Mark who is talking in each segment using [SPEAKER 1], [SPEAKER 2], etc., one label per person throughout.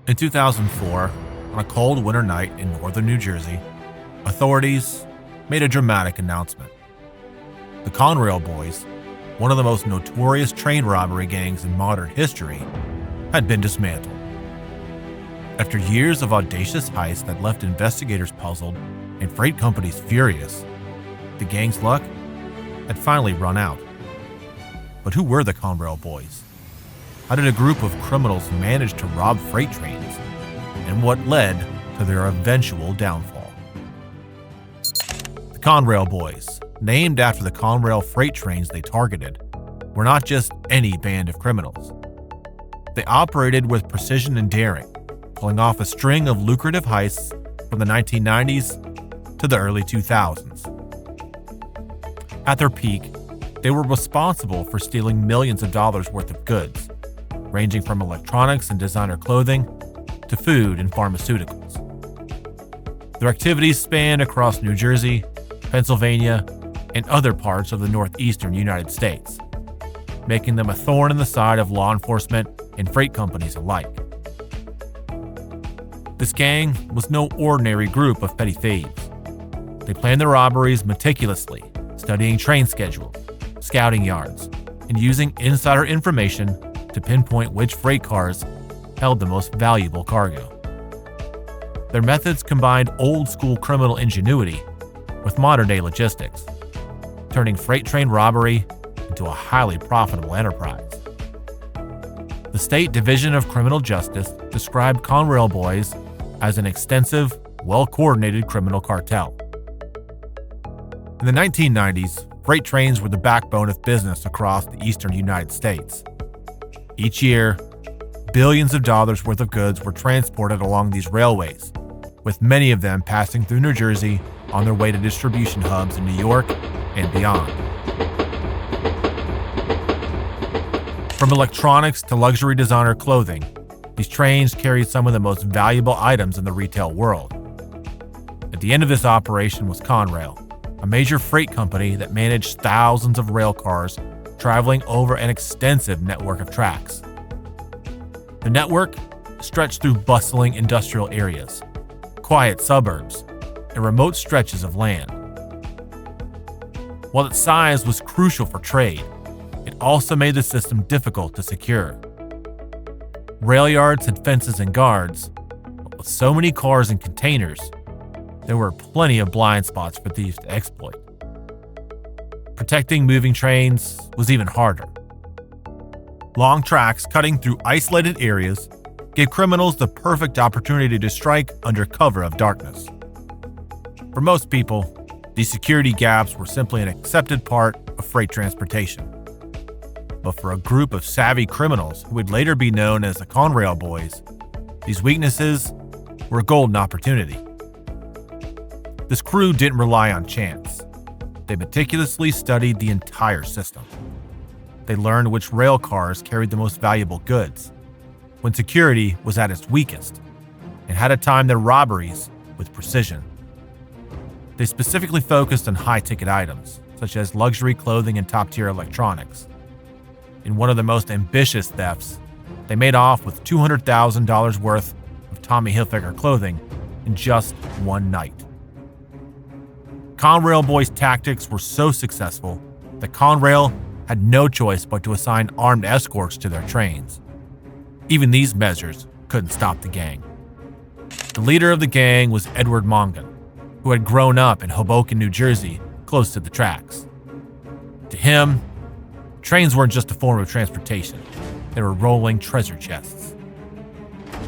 [SPEAKER 1] In 2004, on a cold winter night in northern New Jersey, authorities made a dramatic announcement. The Conrail Boyz, one of the most notorious train robbery gangs in modern history, had been dismantled. After years of audacious heists that left investigators puzzled and freight companies furious, the gang's luck had finally run out. But who were the Conrail Boyz? How did a group of criminals manage to rob freight trains? And what led to their eventual downfall? The Conrail Boyz, named after the Conrail freight trains they targeted, were not just any band of criminals. They operated with precision and daring, pulling off a string of lucrative heists from the 1990s to the early 2000s. At their peak, they were responsible for stealing millions of dollars worth of goods, ranging from electronics and designer clothing to food and pharmaceuticals. Their activities spanned across New Jersey, Pennsylvania, and other parts of the northeastern United States, making them a thorn in the side of law enforcement and freight companies alike. This gang was no ordinary group of petty thieves. They planned their robberies meticulously, studying train schedules, scouting yards, and using insider information to pinpoint which freight cars held the most valuable cargo. Their methods combined old-school criminal ingenuity with modern-day logistics, turning freight train robbery into a highly profitable enterprise. The State Division of Criminal Justice described Conrail Boyz as an extensive, well-coordinated criminal cartel. In the 1990s, freight trains were the backbone of business across the eastern United States. Each year, billions of dollars worth of goods were transported along these railways, with many of them passing through New Jersey on their way to distribution hubs in New York and beyond. From electronics to luxury designer clothing, these trains carried some of the most valuable items in the retail world. At the end of this operation was Conrail, a major freight company that managed thousands of rail cars traveling over an extensive network of tracks. The network stretched through bustling industrial areas, quiet suburbs, and remote stretches of land. While its size was crucial for trade, it also made the system difficult to secure. Rail yards had fences and guards, but with so many cars and containers, there were plenty of blind spots for thieves to exploit. Protecting moving trains was even harder. Long tracks cutting through isolated areas gave criminals the perfect opportunity to strike under cover of darkness. For most people, these security gaps were simply an accepted part of freight transportation. But for a group of savvy criminals who would later be known as the Conrail Boyz, these weaknesses were a golden opportunity. This crew didn't rely on chance. They meticulously studied the entire system. They learned which rail cars carried the most valuable goods, when security was at its weakest, and how to time their robberies with precision. They specifically focused on high-ticket items, such as luxury clothing and top-tier electronics. In one of the most ambitious thefts, they made off with $200,000 worth of Tommy Hilfiger clothing in just one night. Conrail Boyz' tactics were so successful that Conrail had no choice but to assign armed escorts to their trains. Even these measures couldn't stop the gang. The leader of the gang was Edward Mongan, who had grown up in Hoboken, New Jersey, close to the tracks. To him, trains weren't just a form of transportation, they were rolling treasure chests.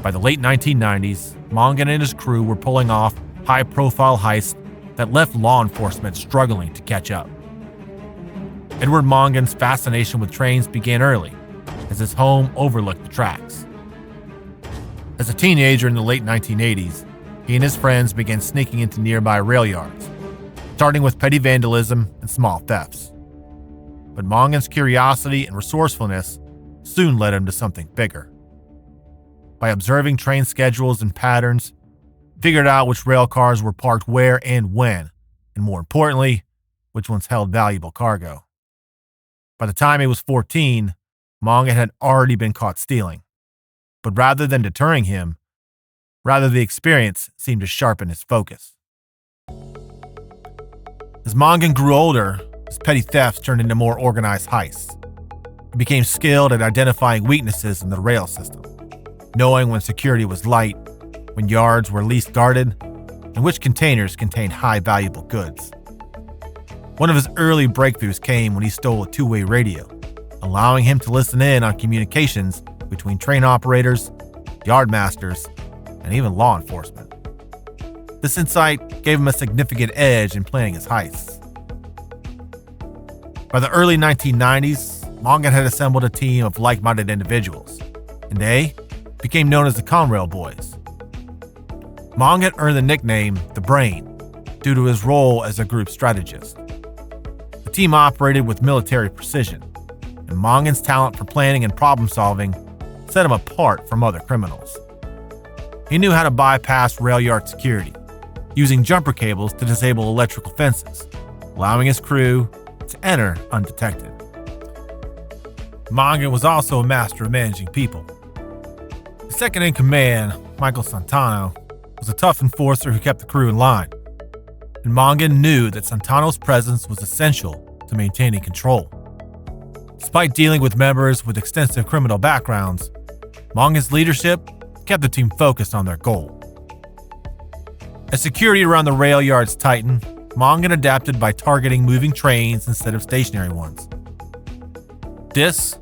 [SPEAKER 1] By the late 1990s, Mongan and his crew were pulling off high-profile heists that left law enforcement struggling to catch up. Edward Mongan's fascination with trains began early, as his home overlooked the tracks. As a teenager in the late 1980s, he and his friends began sneaking into nearby rail yards, starting with petty vandalism and small thefts. But Mongan's curiosity and resourcefulness soon led him to something bigger. By observing train schedules and patterns, he figured out which rail cars were parked where and when, and more importantly, which ones held valuable cargo. By the time he was 14, Mongan had already been caught stealing. But rather than deterring him, Rather, the experience seemed to sharpen his focus. As Mongan grew older, his petty thefts turned into more organized heists. He became skilled at identifying weaknesses in the rail system, knowing when security was light, when yards were least guarded, and which containers contained high valuable goods. One of his early breakthroughs came when he stole a two-way radio, allowing him to listen in on communications between train operators, yard masters, and even law enforcement. This insight gave him a significant edge in planning his heists. By the early 1990s, Mongan had assembled a team of like-minded individuals, and they became known as the Conrail Boyz. Mongan earned the nickname The Brain due to his role as a group strategist. The team operated with military precision, and Mongan's talent for planning and problem-solving set him apart from other criminals. He knew how to bypass rail yard security, using jumper cables to disable electrical fences, allowing his crew to enter undetected. Mongan was also a master of managing people. His second in command, Michael Santano, was a tough enforcer who kept the crew in line, and Mongan knew that Santano's presence was essential to maintaining control. Despite dealing with members with extensive criminal backgrounds, Mongan's leadership kept the team focused on their goal. As security around the rail yards tightened, Mongan adapted by targeting moving trains instead of stationary ones. This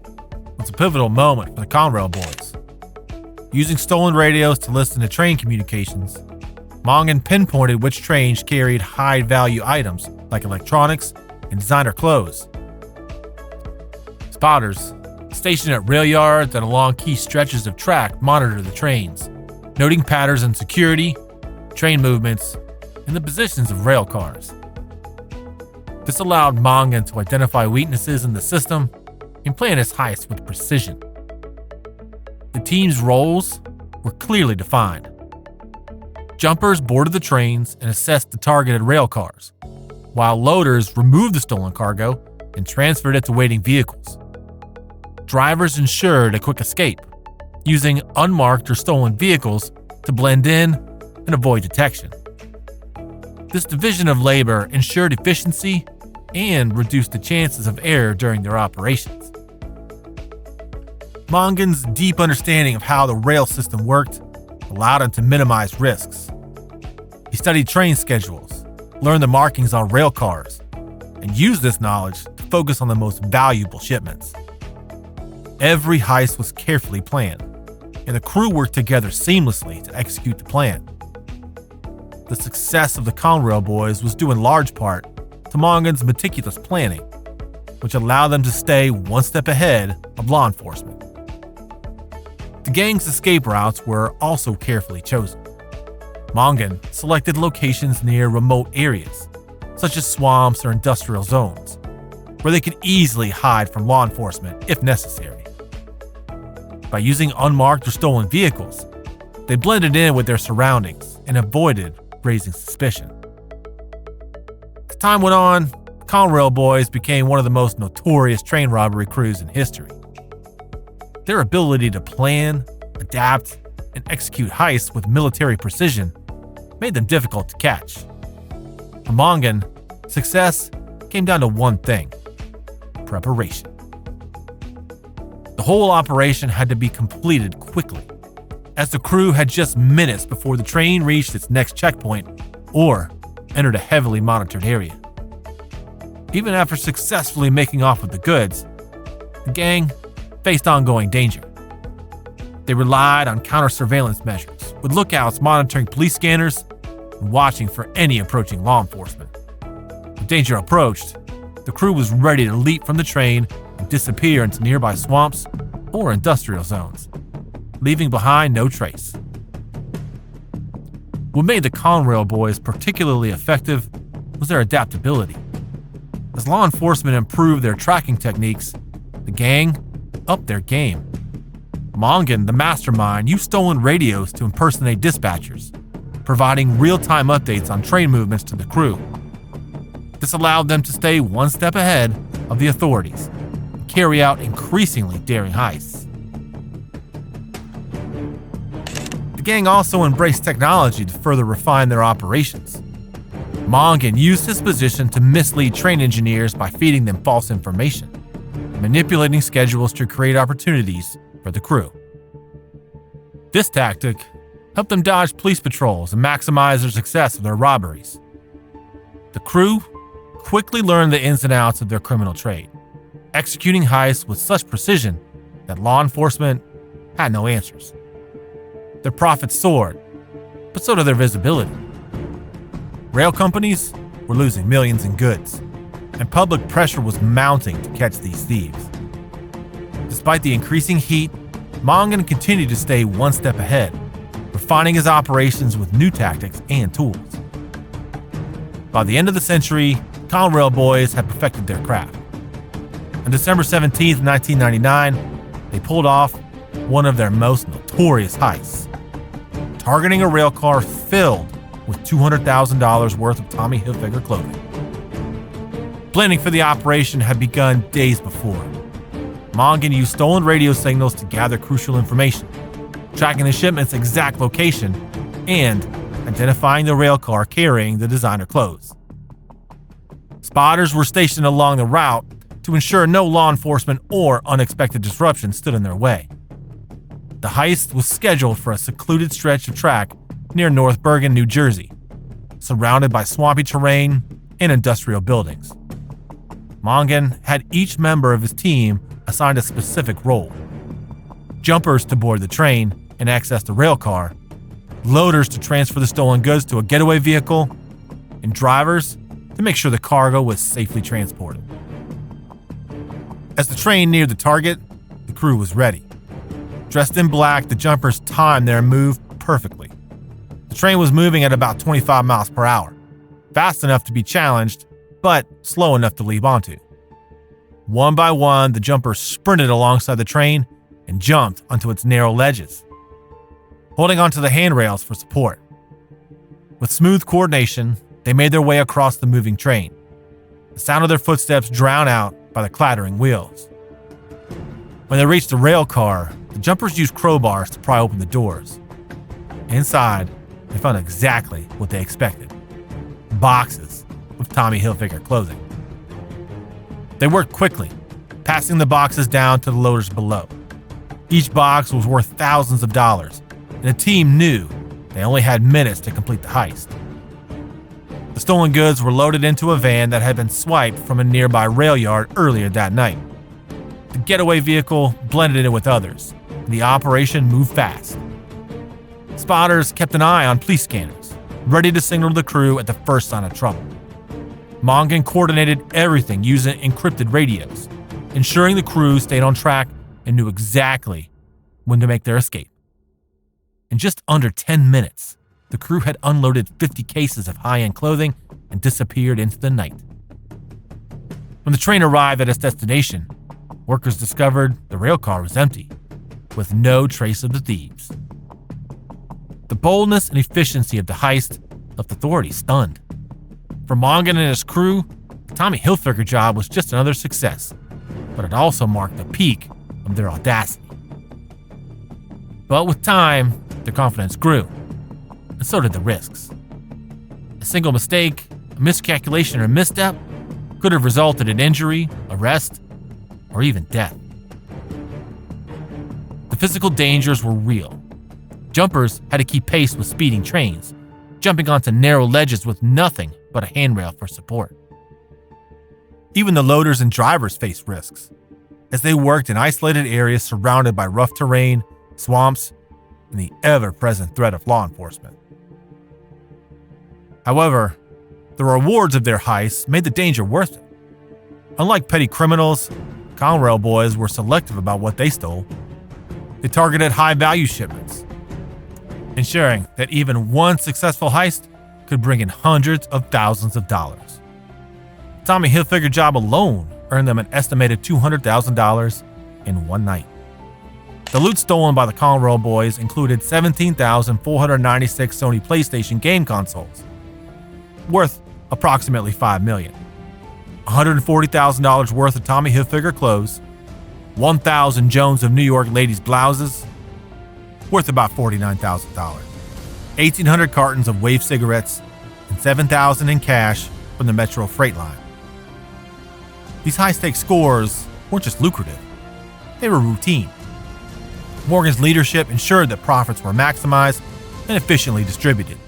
[SPEAKER 1] was a pivotal moment for the Conrail Boyz. Using stolen radios to listen to train communications, Mongan pinpointed which trains carried high-value items like electronics and designer clothes. Spotters, stationed at rail yards and along key stretches of track, monitored the trains, noting patterns in security, train movements, and the positions of rail cars. This allowed Mongan to identify weaknesses in the system and plan his heist with precision. The team's roles were clearly defined. Jumpers boarded the trains and assessed the targeted rail cars, while loaders removed the stolen cargo and transferred it to waiting vehicles. Drivers ensured a quick escape, using unmarked or stolen vehicles to blend in and avoid detection. This division of labor ensured efficiency and reduced the chances of error during their operations. Mongan's deep understanding of how the rail system worked allowed him to minimize risks. He studied train schedules, learned the markings on rail cars, and used this knowledge to focus on the most valuable shipments. Every heist was carefully planned, and the crew worked together seamlessly to execute the plan. The success of the Conrail Boyz was due in large part to Mongan's meticulous planning, which allowed them to stay one step ahead of law enforcement. The gang's escape routes were also carefully chosen. Mongan selected locations near remote areas, such as swamps or industrial zones, where they could easily hide from law enforcement if necessary. By using unmarked or stolen vehicles, they blended in with their surroundings and avoided raising suspicion. As time went on, the Conrail Boyz became one of the most notorious train robbery crews in history. Their ability to plan, adapt, and execute heists with military precision made them difficult to catch. For Mongan, success came down to one thing: preparation. The whole operation had to be completed quickly, as the crew had just minutes before the train reached its next checkpoint or entered a heavily monitored area. Even after successfully making off with the goods, the gang faced ongoing danger. They relied on counter-surveillance measures, with lookouts monitoring police scanners and watching for any approaching law enforcement. When danger approached, the crew was ready to leap from the train and disappear into nearby swamps or industrial zones, leaving behind no trace. What made the Conrail Boyz particularly effective was their adaptability. As law enforcement improved their tracking techniques, the gang upped their game. Mongan, the mastermind, used stolen radios to impersonate dispatchers, providing real-time updates on train movements to the crew. This allowed them to stay one step ahead of the authorities and carry out increasingly daring heists. The gang also embraced technology to further refine their operations. Mongan used his position to mislead train engineers by feeding them false information, manipulating schedules to create opportunities for the crew. This tactic helped them dodge police patrols and maximize their success of their robberies. The crew quickly learned the ins and outs of their criminal trade, executing heists with such precision that law enforcement had no answers. Their profits soared, but so did their visibility. Rail companies were losing millions in goods, and public pressure was mounting to catch these thieves. Despite the increasing heat, Mongan continued to stay one step ahead, refining his operations with new tactics and tools. By the end of the century, Conrail Boyz had perfected their craft. On December 17, 1999, they pulled off one of their most notorious heists, targeting a rail car filled with $200,000 worth of Tommy Hilfiger clothing. Planning for the operation had begun days before. Mongan used stolen radio signals to gather crucial information, tracking the shipment's exact location and identifying the rail car carrying the designer clothes. Spotters were stationed along the route to ensure no law enforcement or unexpected disruptions stood in their way. The heist was scheduled for a secluded stretch of track near North Bergen, New Jersey, surrounded by swampy terrain and industrial buildings. Mongan had each member of his team assigned a specific role: jumpers to board the train and access the rail car, loaders to transfer the stolen goods to a getaway vehicle, and drivers to make sure the cargo was safely transported. As the train neared the target, the crew was ready. Dressed in black, the jumpers timed their move perfectly. The train was moving at about 25 miles per hour, fast enough to be challenged, but slow enough to leap onto. One by one, the jumpers sprinted alongside the train and jumped onto its narrow ledges, holding onto the handrails for support. With smooth coordination, they made their way across the moving train, the sound of their footsteps drowned out by the clattering wheels. When they reached the rail car, the jumpers used crowbars to pry open the doors. Inside, they found exactly what they expected: boxes with Tommy Hilfiger clothing. They worked quickly, passing the boxes down to the loaders below. Each box was worth thousands of dollars, and the team knew they only had minutes to complete the heist. The stolen goods were loaded into a van that had been swiped from a nearby rail yard earlier that night. The getaway vehicle blended in with others, and the operation moved fast. Spotters kept an eye on police scanners, ready to signal the crew at the first sign of trouble. Mongan coordinated everything using encrypted radios, ensuring the crew stayed on track and knew exactly when to make their escape. In just under 10 minutes, the crew had unloaded 50 cases of high-end clothing and disappeared into the night. When the train arrived at its destination, workers discovered the rail car was empty, with no trace of the thieves. The boldness and efficiency of the heist left authorities stunned. For Mongan and his crew, the Tommy Hilfiger job was just another success, but it also marked the peak of their audacity. But with time, their confidence grew, and so did the risks. A single mistake, a miscalculation, or a misstep could have resulted in injury, arrest, or even death. The physical dangers were real. Jumpers had to keep pace with speeding trains, jumping onto narrow ledges with nothing but a handrail for support. Even the loaders and drivers faced risks, as they worked in isolated areas surrounded by rough terrain, swamps, and the ever-present threat of law enforcement. However, the rewards of their heists made the danger worth it. Unlike petty criminals, Conrail Boyz were selective about what they stole. They targeted high-value shipments, ensuring that even one successful heist could bring in hundreds of thousands of dollars. The Tommy Hilfiger job alone earned them an estimated $200,000 in one night. The loot stolen by the Conrail Boyz included 17,496 Sony PlayStation game consoles, worth approximately $5 million, $140,000 worth of Tommy Hilfiger clothes, 1,000 Jones of New York ladies' blouses, worth about $49,000, 1,800 cartons of wave cigarettes, and $7,000 in cash from the Metro freight line. These high-stakes scores weren't just lucrative, they were routine. Morgan's leadership ensured that profits were maximized and efficiently distributed.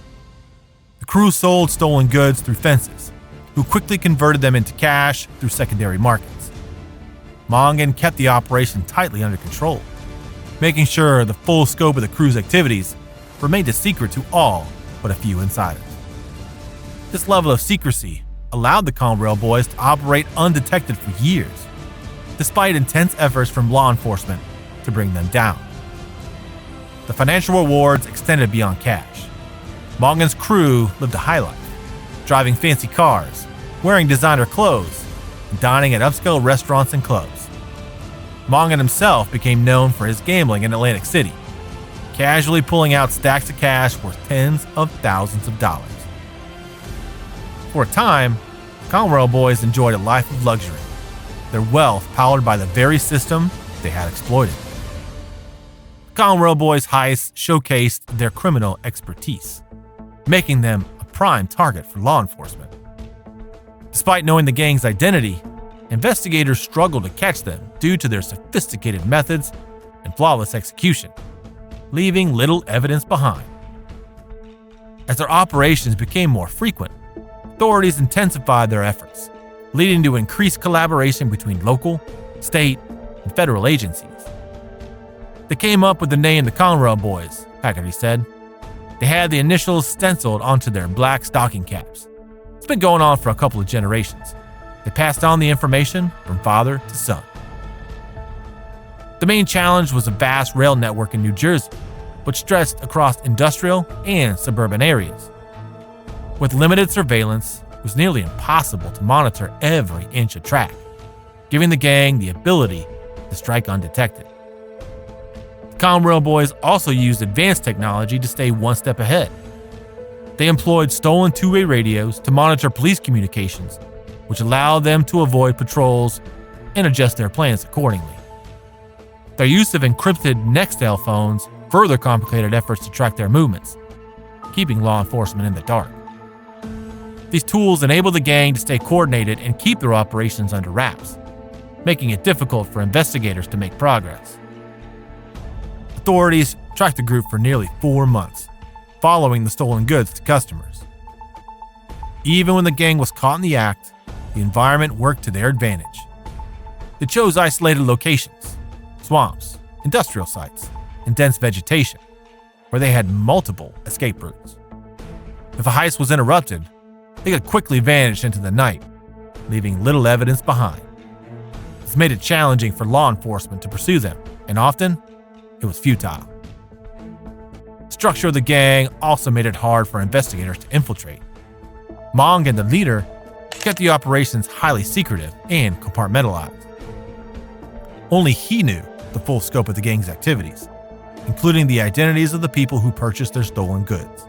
[SPEAKER 1] The crew sold stolen goods through fences, who quickly converted them into cash through secondary markets. Mongan kept the operation tightly under control, making sure the full scope of the crew's activities remained a secret to all but a few insiders. This level of secrecy allowed the Conrail Boyz to operate undetected for years, despite intense efforts from law enforcement to bring them down. The financial rewards extended beyond cash. Mongan's crew lived a high life, driving fancy cars, wearing designer clothes, and dining at upscale restaurants and clubs. Mongan himself became known for his gambling in Atlantic City, casually pulling out stacks of cash worth tens of thousands of dollars. For a time, Conrail Boyz enjoyed a life of luxury, their wealth powered by the very system they had exploited. Conrail Boyz heists showcased their criminal expertise, making them a prime target for law enforcement. Despite knowing the gang's identity, investigators struggled to catch them due to their sophisticated methods and flawless execution, leaving little evidence behind. As their operations became more frequent, authorities intensified their efforts, leading to increased collaboration between local, state, and federal agencies. They came up with the name the Conrail Boyz, Haggerty said. They had the initials stenciled onto their black stocking caps. It's been going on for a couple of generations. They passed on the information from father to son. The main challenge was a vast rail network in New Jersey, which stretched across industrial and suburban areas. With limited surveillance, it was nearly impossible to monitor every inch of track, giving the gang the ability to strike undetected. The Conrail Boyz also used advanced technology to stay one step ahead. They employed stolen two-way radios to monitor police communications, which allowed them to avoid patrols and adjust their plans accordingly. Their use of encrypted Nextel phones further complicated efforts to track their movements, keeping law enforcement in the dark. These tools enabled the gang to stay coordinated and keep their operations under wraps, making it difficult for investigators to make progress. Authorities tracked the group for nearly 4 months, following the stolen goods to customers. Even when the gang was caught in the act, the environment worked to their advantage. They chose isolated locations, swamps, industrial sites, and dense vegetation, where they had multiple escape routes. If a heist was interrupted, they could quickly vanish into the night, leaving little evidence behind. This made it challenging for law enforcement to pursue them, and often, it was futile. The structure of the gang also made it hard for investigators to infiltrate. Mongan, the leader, kept the operations highly secretive and compartmentalized. Only he knew the full scope of the gang's activities, including the identities of the people who purchased their stolen goods.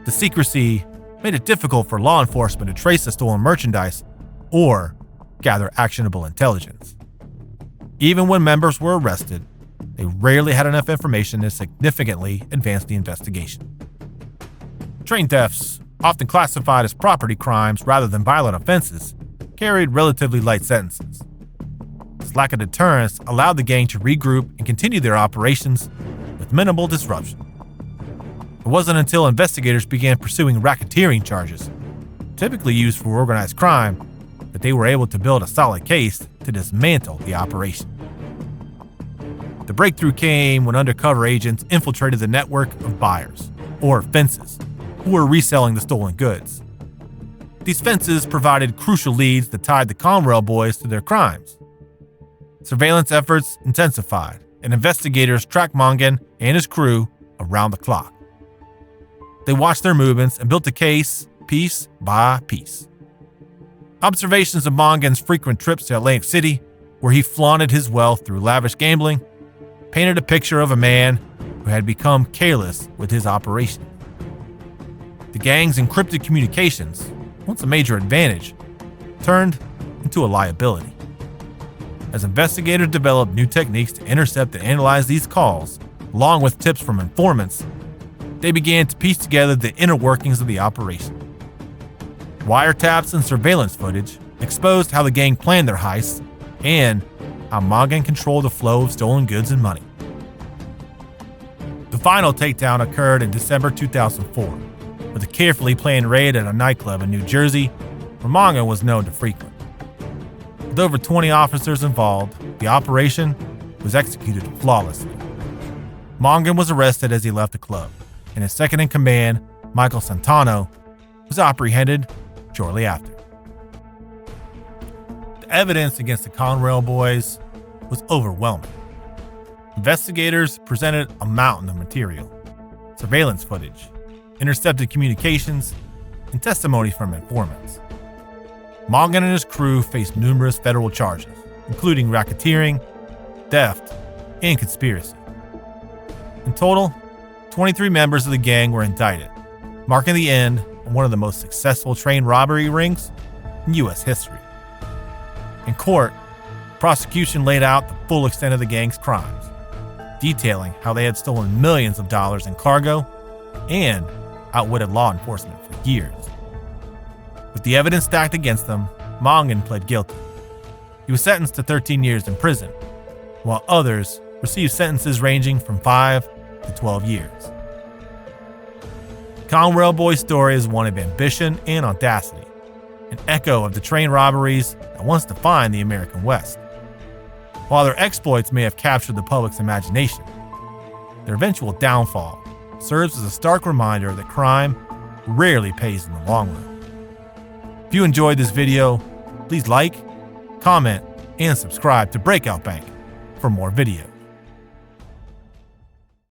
[SPEAKER 1] The secrecy made it difficult for law enforcement to trace the stolen merchandise or gather actionable intelligence. Even when members were arrested, they rarely had enough information to significantly advance the investigation. Train thefts, often classified as property crimes rather than violent offenses, carried relatively light sentences. This lack of deterrence allowed the gang to regroup and continue their operations with minimal disruption. It wasn't until investigators began pursuing racketeering charges, typically used for organized crime, that they were able to build a solid case to dismantle the operation. The breakthrough came when undercover agents infiltrated the network of buyers, or fences, who were reselling the stolen goods. These fences provided crucial leads that tied the Conrail Boyz to their crimes. Surveillance efforts intensified, and investigators tracked Mongan and his crew around the clock. They watched their movements and built a case piece by piece. Observations of Mongan's frequent trips to Atlantic City, where he flaunted his wealth through lavish gambling, painted a picture of a man who had become careless with his operation. The gang's encrypted communications, once a major advantage, turned into a liability. As investigators developed new techniques to intercept and analyze these calls, Along with tips from informants, they began to piece together the inner workings of the operation. Wiretaps and surveillance footage exposed how the gang planned their heists and how Mongan controlled the flow of stolen goods and money. The final takedown occurred in December 2004, with a carefully planned raid at a nightclub in New Jersey where Mongan was known to frequent. With over 20 officers involved, the operation was executed flawlessly. Mongan was arrested as he left the club, and his second-in-command, Michael Santano, was apprehended shortly after. The evidence against the Conrail Boyz was overwhelming. Investigators presented a mountain of material: surveillance footage, intercepted communications, and testimony from informants. Mongan and his crew faced numerous federal charges, including racketeering, theft, and conspiracy. In total, 23 members of the gang were indicted, marking the end of one of the most successful train robbery rings in U.S. history. In court, the prosecution laid out the full extent of the gang's crimes, detailing how they had stolen millions of dollars in cargo and outwitted law enforcement for years. With the evidence stacked against them, Mongan pled guilty. He was sentenced to 13 years in prison, while others received sentences ranging from 5 to 12 years. Conrail Boyz' story is one of ambition and audacity, an echo of the train robberies that once defined the American West. While their exploits may have captured the public's imagination, their eventual downfall serves as a stark reminder that crime rarely pays in the long run. If you enjoyed this video, please like, comment, and subscribe to Breakout Bank for more videos.